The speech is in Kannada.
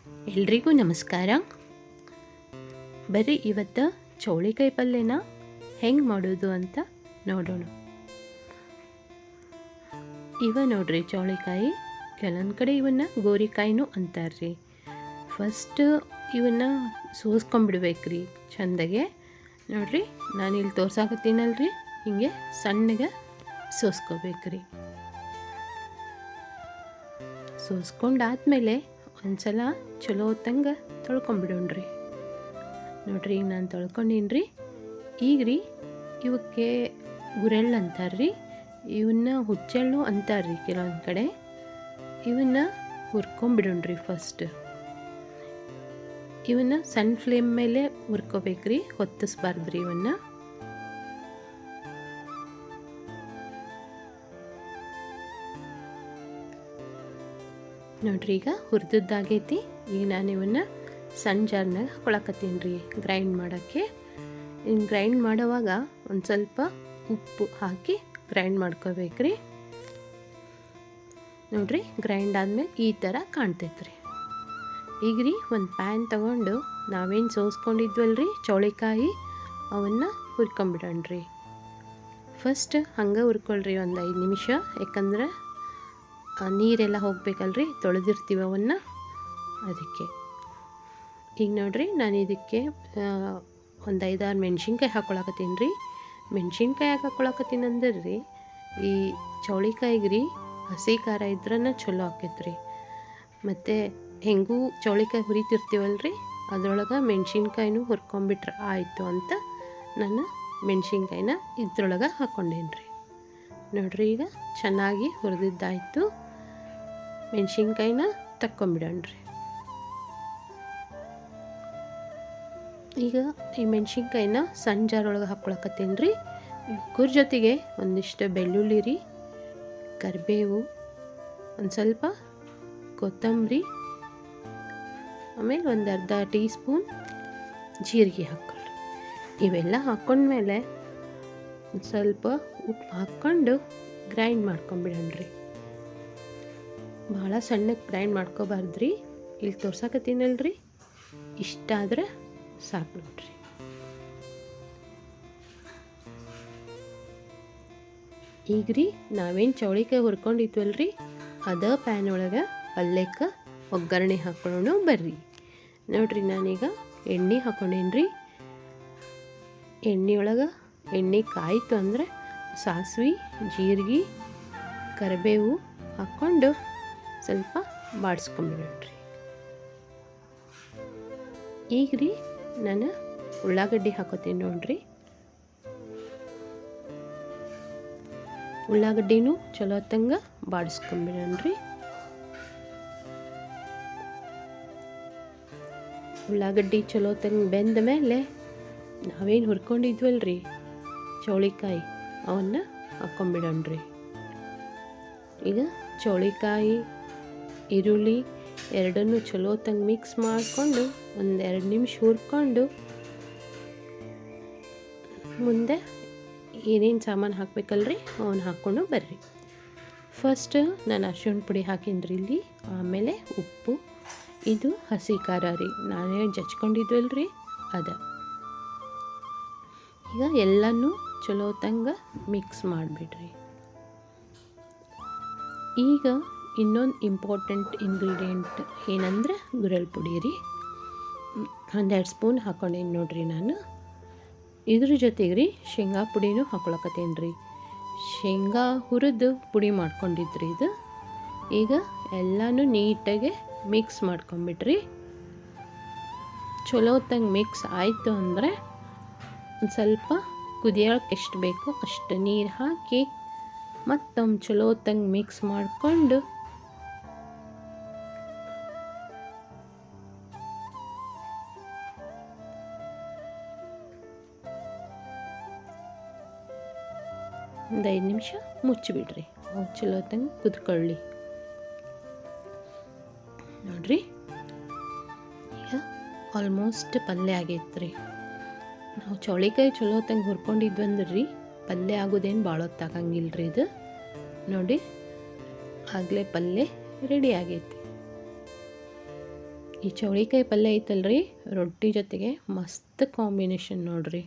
ಎಲ್ರಿಗೂ ನಮಸ್ಕಾರ. ಬರ್ರಿ ಇವತ್ತು ಚೌಳಿಕಾಯಿ ಪಲ್ಯನ ಹೆಂಗೆ ಮಾಡೋದು ಅಂತ ನೋಡೋಣ. ನೋಡ್ರಿ ಚೌಳಿಕಾಯಿ, ಕೆಲವೊಂದು ಕಡೆ ಇವನ್ನ ಗೋರಿಕಾಯಿನೂ ಅಂತಾರ್ರಿ. ಫಸ್ಟ್ ಇವನ್ನ ಸೋಸ್ಕೊಂಡ್ಬಿಡ್ಬೇಕ್ರಿ ಚೆಂದಾಗೆ. ನೋಡ್ರಿ ನಾನು ಇಲ್ಲಿ ತೋರ್ಸಾಕತ್ತೀನಲ್ರಿ, ಹಿಂಗೆ ಸಣ್ಣಗೆ ಸೋಸ್ಕೋಬೇಕ್ರಿ. ಸೋಸ್ಕೊಂಡಾದ್ಮೇಲೆ ಒಂದ್ಸಲ ಚಲೋ ಹೊತ್ತಂಗೆ ತೊಳ್ಕೊಂಬಿಡೋಣ್ರಿ. ನೋಡ್ರಿ ಈಗ ನಾನು ತೊಳ್ಕೊಂಡೀನಿ. ಈಗ ರೀ ಇವಕ್ಕೆ ಗುರೆಳ್ಳು ಅಂತಾರ್ರಿ, ಇವನ್ನ ಹುಚ್ಚೆಳ್ಳು ಅಂತಾರ್ರಿ ಕೆಲವೊಂದು ಕಡೆ. ಇವನ್ನ ಹುರ್ಕೊಂಬಿಡೋಣ್ರಿ. ಫಸ್ಟ್ ಇವನ್ನ ಸಣ್ಣ ಫ್ಲೇಮ್ ಮೇಲೆ ಹುರ್ಕೋಬೇಕ್ರಿ, ಹೊತ್ತಿಸ್ಬಾರ್ದ್ರಿ ಇವನ್ನ. ನೋಡ್ರಿ ಈಗ ಹುರಿದದ್ದಾಗೈತಿ. ಈಗ ನಾನು ಇವನ್ನ ಸಣ್ಣ ಜಾರ್ನಾಗ ಹಾಕೊಳಕತ್ತೀನಿ ರೀ ಗ್ರೈಂಡ್ ಮಾಡೋಕ್ಕೆ. ಇನ್ನು ಗ್ರೈಂಡ್ ಮಾಡೋವಾಗ ಒಂದು ಸ್ವಲ್ಪ ಉಪ್ಪು ಹಾಕಿ ಗ್ರೈಂಡ್ ಮಾಡ್ಕೋಬೇಕ್ರಿ. ನೋಡ್ರಿ ಗ್ರೈಂಡ್ ಆದಮೇಲೆ ಈ ಥರ ಕಾಣ್ತೈತ್ರಿ. ಈಗ ರೀ ಒಂದು ಪ್ಯಾನ್ ತೊಗೊಂಡು ನಾವೇನು ಸೋಸ್ಕೊಂಡಿದ್ವಲ್ರಿ ಚೌಳಿಕಾಯಿ, ಅವನ್ನ ಹುರ್ಕೊಂಬಿಡೋಣ್ರಿ. ಫಸ್ಟ್ ಹಂಗೆ ಹುರ್ಕೊಳ್ರಿ ಒಂದು 5 ನಿಮಿಷ, ಯಾಕಂದ್ರೆ ನೀರೆಲ್ಲ ಹೋಗ್ಬೇಕಲ್ರಿ, ತೊಳೆದಿರ್ತೀವಿ ಅವನ್ನ, ಅದಕ್ಕೆ. ಈಗ ನೋಡ್ರಿ ನಾನು ಇದಕ್ಕೆ ಒಂದು 5-6 ಮೆಣಸಿನ್ಕಾಯಿ ಹಾಕೊಳಕತ್ತೀನಿ ರೀ. ಮೆಣಸಿನ್ಕಾಯಿ ಯಾಕೆ ಹಾಕೊಳಕತ್ತೀನಿ ಅಂದ್ರೆ ರೀ, ಈ ಚೌಳಿಕಾಯಿಗೆ ರೀ ಹಸಿ ಖಾರ ಇದ್ರನ್ನ ಚಲೋ ಆಕೈತ್ರಿ. ಮತ್ತು ಹೆಂಗೂ ಚೌಳಿಕಾಯಿ ಹುರಿತಿರ್ತೀವಲ್ರಿ, ಅದ್ರೊಳಗೆ ಮೆಣಸಿನ್ಕಾಯಿನೂ ಹುರ್ಕೊಂಬಿಟ್ರೆ ಆಯಿತು ಅಂತ ನಾನು ಮೆಣಸಿನ್ಕಾಯಿನ ಇದ್ರೊಳಗೆ ಹಾಕ್ಕೊಂಡೇನಿ ರೀ. ನೋಡ್ರಿ ಈಗ ಚೆನ್ನಾಗಿ ಹುರಿದಿದ್ದಾಯಿತು. ಮೆಣಸಿನ್ಕಾಯಿನ ತಕ್ಕೊಂಬಿಡೋಣ್ರಿ. ಈಗ ಈ ಮೆಣಸಿನ್ಕಾಯಿನ ಸಣ್ಣ ಜಾರೊಳಗೆ ಹಾಕ್ಕೊಳಕತ್ತೀನಿ ರೀ. ಇವ್ರ ಜೊತೆಗೆ ಒಂದಿಷ್ಟು ಬೆಳ್ಳುಳ್ಳಿ ರೀ, ಕರಿಬೇವು, ಒಂದು ಸ್ವಲ್ಪ ಕೊತ್ತಂಬರಿ, ಆಮೇಲೆ ಒಂದು ಅರ್ಧ ಟೀ ಸ್ಪೂನ್ ಜೀರಿಗೆ ಹಾಕ್ಕೊಳ್ಳಿ. ಇವೆಲ್ಲ ಹಾಕ್ಕೊಂಡ್ಮೇಲೆ ಒಂದು ಸ್ವಲ್ಪ ಉಪ್ಪು ಹಾಕ್ಕೊಂಡು ಗ್ರೈಂಡ್ ಮಾಡ್ಕೊಂಬಿಡೋಣ್ರಿ. ಭಾಳ ಸಣ್ಣಕ್ಕೆ ಗ್ರೈಂಡ್ ಮಾಡ್ಕೋಬಾರ್ದ್ರಿ. ಇಲ್ಲಿ ತೋರ್ಸಾಕತ್ತೀನಲ್ರಿ, ಇಷ್ಟಾದ್ರೆ ಸಾಕು ನೋಡ್ರಿ. ಈಗ ರೀ ನಾವೇನು ಚೌಳಿಕಾಯಿ ಹುರ್ಕೊಂಡಿದ್ವಲ್ರಿ, ಅದ ಪ್ಯಾನ್ ಒಳಗೆ ಪಲ್ಯಕ್ಕೆ ಒಗ್ಗರಣೆ ಹಾಕೊಳ್ಳೋಣ ಬರ್ರಿ. ನೋಡ್ರಿ ನಾನೀಗ ಎಣ್ಣೆ ಹಾಕೊಂಡೇನ್ರಿ. ಎಣ್ಣೆಯೊಳಗೆ ಎಣ್ಣೆ ಕಾಯ್ತು ಅಂದರೆ ಸಾಸಿವೆ, ಜೀರಿಗೆ, ಕರಿಬೇವು ಹಾಕ್ಕೊಂಡು ಸ್ವಲ್ಪ ಬಾಡಿಸ್ಕೊಂಬಿಡೋಣ್ರಿ. ಈಗ ರೀ ನಾನು ಉಳ್ಳಾಗಡ್ಡಿ ಹಾಕೋತೀನಿ ನೋಡ್ರಿ. ಉಳ್ಳಾಗಡ್ಡಿನೂ ಚಲೋ ಹೊತ್ತಂಗೆ ಬಾಡಿಸ್ಕೊಂಬಿಡೋಣ್ರಿ. ಉಳ್ಳಾಗಡ್ಡಿ ಚಲೋ ಹೊತ್ತಂಗೆ ಬೆಂದ ಮೇಲೆ ನಾವೇನು ಹುರ್ಕೊಂಡಿದ್ವಲ್ರಿ ಚೌಳಿಕಾಯಿ, ಅವನ್ನ ಹಾಕ್ಕೊಂಬಿಡೋಣ್ರಿ. ಈಗ ಚೌಳಿಕಾಯಿ, ಈರುಳ್ಳಿ ಎರಡನ್ನೂ ಚಲೋ ಹೊತ್ತಂಗೆ ಮಿಕ್ಸ್ ಮಾಡಿಕೊಂಡು ಒಂದು 2 ನಿಮಿಷ ಹುರ್ಕೊಂಡು ಮುಂದೆ ಏನೇನು ಸಾಮಾನು ಹಾಕಬೇಕಲ್ರಿ ಅವನ್ನ ಹಾಕ್ಕೊಂಡು ಬರ್ರಿ. ಫಸ್ಟ್ ನಾನು ಅರಿಶಿಣ ಪುಡಿ ಹಾಕೀನ್ರಿ ಇಲ್ಲಿ, ಆಮೇಲೆ ಉಪ್ಪು, ಇದು ಹಸಿ ಖಾರ ರೀ, ನಾನೇ ಜಚ್ಕೊಂಡಿದ್ವಲ್ರಿ ಅದ. ಈಗ ಎಲ್ಲನೂ ಚಲೋ ಹೊತ್ತಂಗೆ ಮಿಕ್ಸ್ ಮಾಡಿಬಿಡ್ರಿ. ಈಗ ಇನ್ನೊಂದು ಇಂಪಾರ್ಟೆಂಟ್ ಇಂಗ್ರೀಡಿಯೆಂಟ್ ಏನಂದ್ರೆ ಗುರೆಳ್ಳು ಪುಡಿ ರೀ, 1-2 ಸ್ಪೂನ್ ಹಾಕ್ಕೊಂಡೇನಿ ನೋಡ್ರಿ ನಾನು. ಇದ್ರ ಜೊತೆಗೆ ರೀ ಶೇಂಗಾ ಪುಡಿನೂ ಹಾಕ್ಕೊಳಕತ್ತೇನೆ ರೀ. ಶೇಂಗಾ ಹುರಿದು ಪುಡಿ ಮಾಡ್ಕೊಂಡಿದ್ರಿ ಇದು. ಈಗ ಎಲ್ಲನೂ ನೀಟಾಗಿ ಮಿಕ್ಸ್ ಮಾಡ್ಕೊಂಬಿಡ್ರಿ. ಚಲೋ ಹೊತ್ತಂಗೆ ಮಿಕ್ಸ್ ಆಯಿತು ಅಂದರೆ ಒಂದು ಸ್ವಲ್ಪ ಕುದಿಯೋಕೆ ಎಷ್ಟು ಬೇಕು ಅಷ್ಟು ನೀರು ಹಾಕಿ ಮತ್ತೊಮ್ಮೆ ಚಲೋ ಹೊತ್ತಂಗೆ ಮಿಕ್ಸ್ ಮಾಡಿಕೊಂಡು ಒಂದು 5 ನಿಮಿಷ ಮುಚ್ಚಿಬಿಡ್ರಿ. ಅವು ಚಲೋ ಹೊತ್ತಂಗೆ ಕುದ್ಕೊಳ್ಳಿ. ನೋಡ್ರಿ ಈಗ ಆಲ್ಮೋಸ್ಟ್ ಪಲ್ಯ ಆಗೈತ್ರಿ. ನಾವು ಚೌಳಿಕಾಯಿ ಚಲೋ ಹೊತ್ತಂಗೆ ಹುರ್ಕೊಂಡಿದ್ವಂದ್ರಿ ಪಲ್ಯ ಆಗೋದೇನು ಭಾಳ ಹೊತ್ತಾಗಂಗಿಲ್ರಿ ಇದು. ನೋಡಿ ಆಗಲೇ ಪಲ್ಯ ರೆಡಿ ಆಗೈತಿ. ಈ ಚೌಳಿಕಾಯಿ ಪಲ್ಯ ಐತಲ್ರಿ ರೊಟ್ಟಿ ಜೊತೆಗೆ ಮಸ್ತ್ ಕಾಂಬಿನೇಷನ್ ನೋಡ್ರಿ.